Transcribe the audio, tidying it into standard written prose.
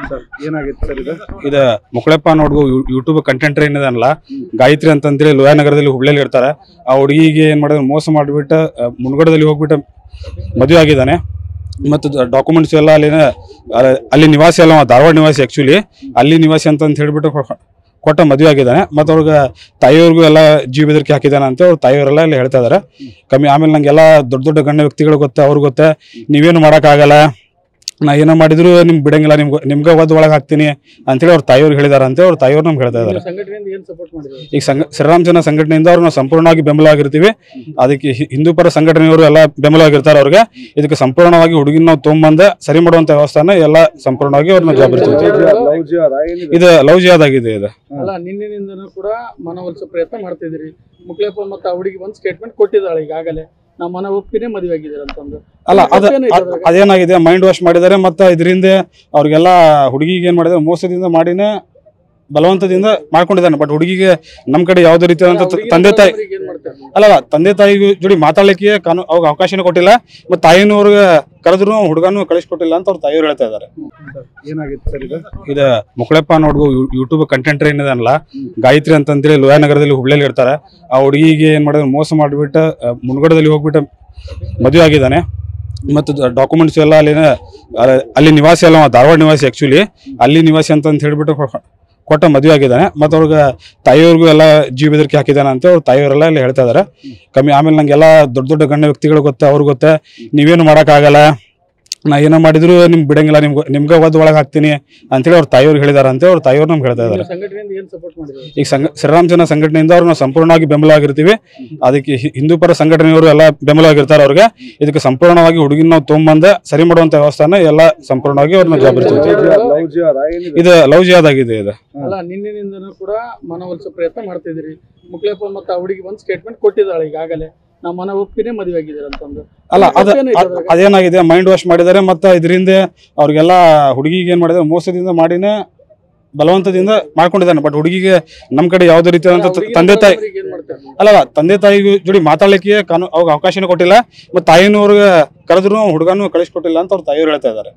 Sir ಏನಾಗಿತ್ತು sir ಇದು Mukleppa ನೋಡ್ಗೋ YouTube contender ಏನಿದಲ್ಲ Gayatri ಅಂತಂದೇಳಿ ಲೋಯಾನಗರದಲ್ಲಿ ಹುಬ್ಳಿಯಲ್ಲಿ ಇರ್ತಾರೆ. ಆ ಹುಡುಗಿಗೆ ಏನ್ ಮಾಡಿದ್ರೆ ಮೋಸ ಮಾಡಿಬಿಟ್ಟು ಮುನ್ಗಡದಲ್ಲಿ ಹೋಗ್ಬಿಟ್ಟು ಮದುವೆ ಆಗಿದ್ದಾನೆ. ಮತ್ತು ಡಾಕ್ಯುಮೆಂಟ್ಸ್ ಎಲ್ಲ ಅಲ್ಲಿ ನಿವಾಸಿ ಅಲ್ಲ, ಧಾರವಾಡ ನಿವಾಸಿ ಆಕ್ಚುಲಿ ಅಲ್ಲಿ ನಿವಾಸಿ ಅಂತ ಹೇಳ್ಬಿಟ್ಟು ಕೊಟ್ಟ ಮದುವೆ ಆಗಿದ್ದಾನೆ. ಮತ್ತು ಅವ್ರಿಗೆ ತಾಯಿಯವ್ರಿಗೂ ಎಲ್ಲ ಜೀವ ಬೆದರಿಕೆ ಹಾಕಿದ್ದಾನೆ ಅಂತ ಅವ್ರ ತಾಯಿಯವರೆಲ್ಲ ಇಲ್ಲಿ ಹೇಳ್ತಾ ಇದಾರೆ. ಕಮ್ಮಿ ಆಮೇಲೆ ನಂಗೆಲ್ಲ ದೊಡ್ಡ ದೊಡ್ಡ ಗಣ್ಯ ವ್ಯಕ್ತಿಗಳು ಗೊತ್ತೆ, ಅವ್ರಿಗೆ ಗೊತ್ತೆ, ನೀವೇನು ಮಾಡೋಕ್ಕಾಗಲ್ಲ, ನಾ ಏನೋ ಮಾಡಿದ್ರು ನಿಮ್ಗೆ ಬಿಡಂಗಿಲ್ಲ, ನಿಮ್ಗೆ ಒದ್ದು ಒಳಗೆ ಹಾಕ್ತೀನಿ ಅಂತೇಳಿ ಅವ್ರ ತಾಯಿಯವ್ರಿಗೆ ಹೇಳಿದಾರೆ ಅಂತ ಅವ್ರ ತಾಯಿಯವ್ರು ನಮ್ಗೆ ಹೇಳ್ತಾ ಇದ್ದಾರೆ. ಈಗ ಶ್ರೀರಾಮ್ ಜನ ಸಂಘಟನೆಯಿಂದ ಅವ್ರು ನಾವು ಸಂಪೂರ್ಣವಾಗಿ ಬೆಂಬಲವಾಗಿರ್ತೀವಿ. ಅದಕ್ಕೆ ಹಿಂದೂ ಪರ ಸಂಘಟನೆಯವರು ಎಲ್ಲ ಬೆಂಬಲವಾಗಿರ್ತಾರೆ. ಅವ್ರಿಗೆ ಇದಕ್ಕೆ ಸಂಪೂರ್ಣವಾಗಿ ಹುಡುಗಿನ ನಾವು ತೊಗೊಂಬಂದು ಸರಿ ಮಾಡುವಂತ ವ್ಯವಸ್ಥೆನ ಎಲ್ಲ ಸಂಪೂರ್ಣವಾಗಿ ಅವ್ರನ್ನ ಜವಾಬ್ದಾರಿ. ಇದು ಲವ್ ಜಿಹಾದ್ ಆಗಿದೆ. ಇದು ನಿನ್ನಿನಿಂದನೂ ಕೂಡ ಮನವೊಲಿಸೋ ಪ್ರಯತ್ನ ಮಾಡ್ತಿದ್ದೀರಿ. ಮುಕ್ಲೇಪ್ಪ ಮತ್ತು ಆ ಹುಡುಗಿ ಒಂದು ಸ್ಟೇಟ್ಮೆಂಟ್ ಕೊಟ್ಟಿದ್ದಾಳೆ ಈಗಾಗಲೇ, ನಮ್ಮ ಮನ ಒಪ್ಪಿನೇ ಮದುವೆ ಆಗಿದ್ದಾರೆ ಅಂತಂದು. ಅಲ್ಲ ಅದೇನಾಗಿದೆ, ಮೈಂಡ್ ವಾಶ್ ಮಾಡಿದ್ದಾರೆ. ಮತ್ತೆ ಇದರಿಂದ ಅವ್ರಿಗೆಲ್ಲ ಹುಡುಗಿಗೆ ಏನ್ ಮಾಡಿದ್ರೆ ಮೋಸದಿಂದ ಮಾಡಿನೇ ಬಲವಂತದಿಂದ ಮಾಡ್ಕೊಂಡಿದ್ದಾನೆ. ಬಟ್ ಹುಡುಗಿಗೆ ನಮ್ ಕಡೆ ಯಾವ್ದೇ ರೀತಿಯಾದಂತ ತಂದೆ ತಾಯಿ ತಂದೆ ತಾಯಿಗೂ ಜೋಡಿ ಮಾತಾಡ್ಲಿಕ್ಕೆ ಅವಾಗ ಅವಕಾಶನೂ ಕೊಟ್ಟಿಲ್ಲ. ಮತ್ತೆ ತಾಯಿನವ್ರಿಗೆ ಕರೆದ್ರು ಹುಡುಗನೂ ಕಳಿಸ್ಕೊಟ್ಟಿಲ್ಲ ಅಂತ ಅವ್ರ ತಾಯಿಯವ್ರು ಹೇಳ್ತಾ ಇದಾರೆ. ಏನಾಗಿತ್ತು ಸರ್ ಇದು ಮುಕ್ಳೆಪ್ಪ ನೋಡ್ಗೋ ಯೂಟ್ಯೂಬ್ ಕಂಟೆಂಟರ್ ಏನಿದಲ್ಲ ಗಾಯತ್ರಿ ಅಂತಂದೇಳಿ ಲೋಯಾನಗರದಲ್ಲಿ ಹುಬ್ಳಿಯಲ್ಲಿ ಇರ್ತಾರೆ. ಆ ಹುಡುಗಿಗೆ ಏನ್ ಮಾಡಿದ್ರೆ ಮೋಸ ಮಾಡಿಬಿಟ್ಟು ಮುನ್ಗಡದಲ್ಲಿ ಹೋಗ್ಬಿಟ್ಟು ಮದುವೆ ಆಗಿದ್ದಾನೆ. ಮತ್ತು ಡಾಕ್ಯುಮೆಂಟ್ಸ್ ಎಲ್ಲ ಅಲ್ಲಿ ನಿವಾಸಿ ಅಲ್ಲ, ಧಾರವಾಡ ನಿವಾಸಿ ಆಕ್ಚುಲಿ ಅಲ್ಲಿ ನಿವಾಸಿ ಅಂತ ಹೇಳ್ಬಿಟ್ಟು ಕೊಟ್ಟ ಮದುವೆ ಆಗಿದ್ದಾನೆ. ಮತ್ತು ಅವ್ರಿಗೆ ತಾಯಿಯವ್ರಿಗೂ ಎಲ್ಲ ಜೀವ ಬೆದರಿಕೆ ಹಾಕಿದ್ದಾನೆ ಅಂತ ಅವ್ರ ತಾಯಿಯವರೆಲ್ಲ ಇಲ್ಲಿ ಹೇಳ್ತಾ ಇದಾರೆ. ಕಮ್ಮಿ ಆಮೇಲೆ ನಂಗೆಲ್ಲ ದೊಡ್ಡ ದೊಡ್ಡ ಗಣ್ಯ ವ್ಯಕ್ತಿಗಳು ಗೊತ್ತೆ, ಅವ್ರಿಗೆ ಗೊತ್ತೆ, ನೀವೇನು ಮಾಡೋಕ್ಕಾಗಲ್ಲ, ನಾ ಏನೋ ಮಾಡಿದ್ರು ನಿಮ್ಗೆ ಬಿಡಂಗಿಲ್ಲ, ನಿಮ್ಗೆ ಒದ್ದು ಒಳಗೆ ಹಾಕ್ತೀನಿ ಅಂತೇಳಿ ಅವ್ರ ತಾಯಿಯವ್ರಿಗೆ ಹೇಳಿದಾರೆ ಅಂತ ಅವ್ರ ತಾಯಿಯವ್ರು ನಮ್ಗೆ ಹೇಳ್ತಾ ಇದ್ದಾರೆ. ಈಗ ಶ್ರೀರಾಮ್ ಜನ ಸಂಘಟನೆಯಿಂದ ಅವ್ರು ನಾವು ಸಂಪೂರ್ಣವಾಗಿ ಬೆಂಬಲವಾಗಿರ್ತೀವಿ. ಅದಕ್ಕೆ ಹಿಂದೂ ಪರ ಸಂಘಟನೆಯವರು ಎಲ್ಲ ಬೆಂಬಲವಾಗಿರ್ತಾರೆ. ಅವ್ರಿಗೆ ಇದಕ್ಕೆ ಸಂಪೂರ್ಣವಾಗಿ ಹುಡುಗಿನ ನಾವು ತೊಗೊಂಬಂದು ಸರಿ ಮಾಡುವಂತ ವ್ಯವಸ್ಥೆನ ಎಲ್ಲ ಸಂಪೂರ್ಣವಾಗಿ ಅವ್ರನ್ನ ಜವಾಬ್ದಾರಿ. ಇದು ಲವ್ ಜಿಹಾದ್ ಆಗಿದೆ. ಇದು ನಿನ್ನಿನಿಂದನೂ ಕೂಡ ಮನವೊಲಿಸೋ ಪ್ರಯತ್ನ ಮಾಡ್ತಿದ್ದೀರಿ. ಮುಕ್ಲೇಪ್ಪ ಮತ್ತು ಆ ಹುಡುಗಿ ಒಂದು ಸ್ಟೇಟ್ಮೆಂಟ್ ಕೊಟ್ಟಿದ್ದಾಳೆ ಈಗಾಗಲೇ, ನಮ್ಮ ಮನ ಒಪ್ಪಿನೇ ಮದುವೆ ಆಗಿದ್ದಾರೆ ಅಂತಂದು. ಅಲ್ಲ ಅದೇನಾಗಿದೆ, ಮೈಂಡ್ ವಾಶ್ ಮಾಡಿದ್ದಾರೆ. ಮತ್ತೆ ಇದರಿಂದ ಅವ್ರಿಗೆಲ್ಲ ಹುಡುಗಿಗೆ ಏನ್ ಮಾಡಿದ್ರೆ ಮೋಸದಿಂದ ಮಾಡಿನೇ ಬಲವಂತದಿಂದ ಮಾಡ್ಕೊಂಡಿದ್ದಾನೆ. ಬಟ್ ಹುಡುಗಿಗೆ ನಮ್ ಕಡೆ ಯಾವ್ದೇ ರೀತಿಯಾದಂತ ತಂದೆ ತಾಯಿ ತಂದೆ ತಾಯಿಗೂ ಜೋಡಿ ಮಾತಾಡ್ಲಿಕ್ಕೆ ಅವಾಗ ಅವಕಾಶನೂ ಕೊಟ್ಟಿಲ್ಲ. ಮತ್ತೆ ತಾಯಿನವ್ರಿಗೆ ಕರೆದ್ರು ಹುಡುಗನೂ ಕಳಿಸ್ಕೊಟ್ಟಿಲ್ಲ ಅಂತ ಅವ್ರ ತಾಯಿಯವ್ರು ಹೇಳ್ತಾ ಇದ್ದಾರೆ.